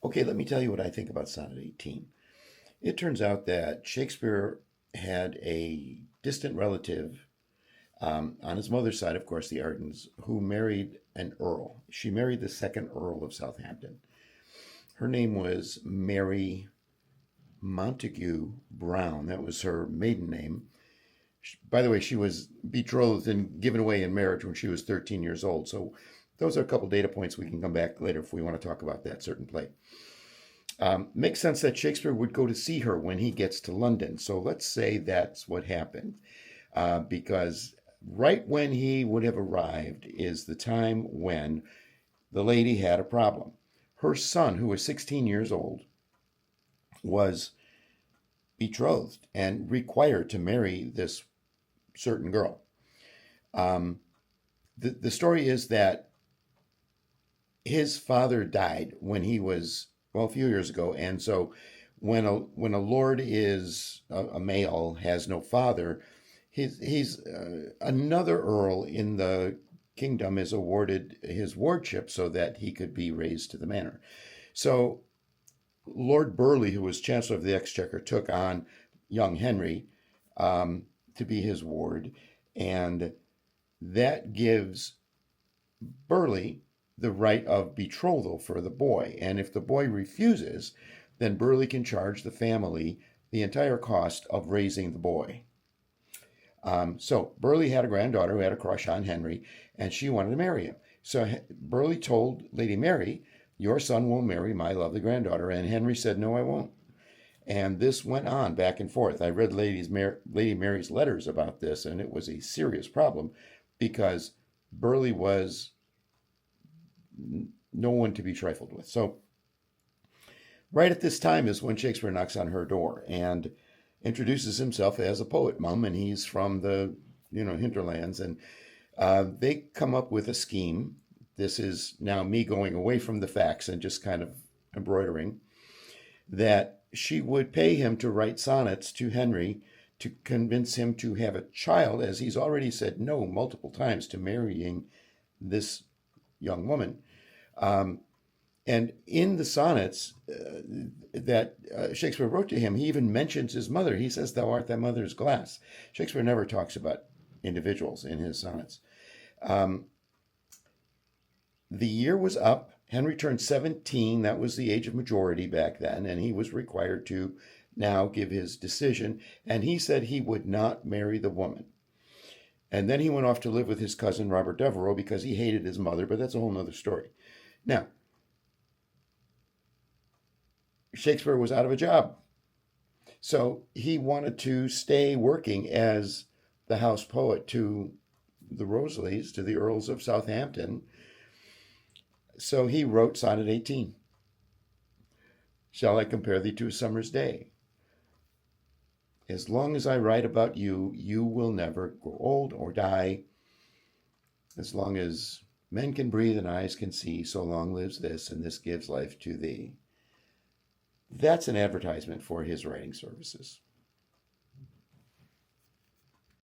Okay, let me tell you what I think about Sonnet 18. It turns out that Shakespeare had a distant relative on his mother's side, of course, the Ardens, who married an earl. She married the second Earl of Southampton. Her name was Mary Montague Brown. That was her maiden name. By the way, she was betrothed and given away in marriage when she was 13 years old. So those are a couple data points. We can come back later if we want to talk about that certain play. Makes sense that Shakespeare would go to see her when he gets to London. So let's say that's what happened, because right when he would have arrived is the time when the lady had a problem. Her son, who was 16 years old, was betrothed and required to marry this certain girl. The story is that his father died when he was, well, a few years ago. And so when a lord is a male, has no father, he's another earl in the kingdom is awarded his wardship so that he could be raised to the manor. So Lord Burleigh, who was Chancellor of the Exchequer, took on young Henry to be his ward, and that gives Burleigh the right of betrothal for the boy. And if the boy refuses, then Burleigh can charge the family the entire cost of raising the boy. So Burleigh had a granddaughter who had a crush on Henry, and she wanted to marry him. So Burleigh told Lady Mary, "Your son will marry my lovely granddaughter." And Henry said, "No, I won't." And this went on back and forth. I read Lady Mary's letters about this, and it was a serious problem because Burleigh was no one to be trifled with. So right at this time is when Shakespeare knocks on her door and introduces himself as a poet mum, and he's from the hinterlands, and they come up with a scheme. This is now me going away from the facts and just kind of embroidering that she would pay him to write sonnets to Henry to convince him to have a child, as he's already said no multiple times to marrying this young woman. And in the sonnets that Shakespeare wrote to him, he even mentions his mother. He says, "Thou art thy mother's glass." Shakespeare never talks about individuals in his sonnets. The year was up. Henry turned 17. That was the age of majority back then, and he was required to now give his decision. And he said he would not marry the woman. And then he went off to live with his cousin, Robert Devereux, because he hated his mother, but that's a whole other story. Now, Shakespeare was out of a job. So he wanted to stay working as the house poet to the Roseleys, to the Earls of Southampton. So he wrote Sonnet 18. "Shall I compare thee to a summer's day? As long as I write about you, you will never grow old or die. As long as men can breathe and eyes can see, so long lives this, and this gives life to thee." That's an advertisement for his writing services.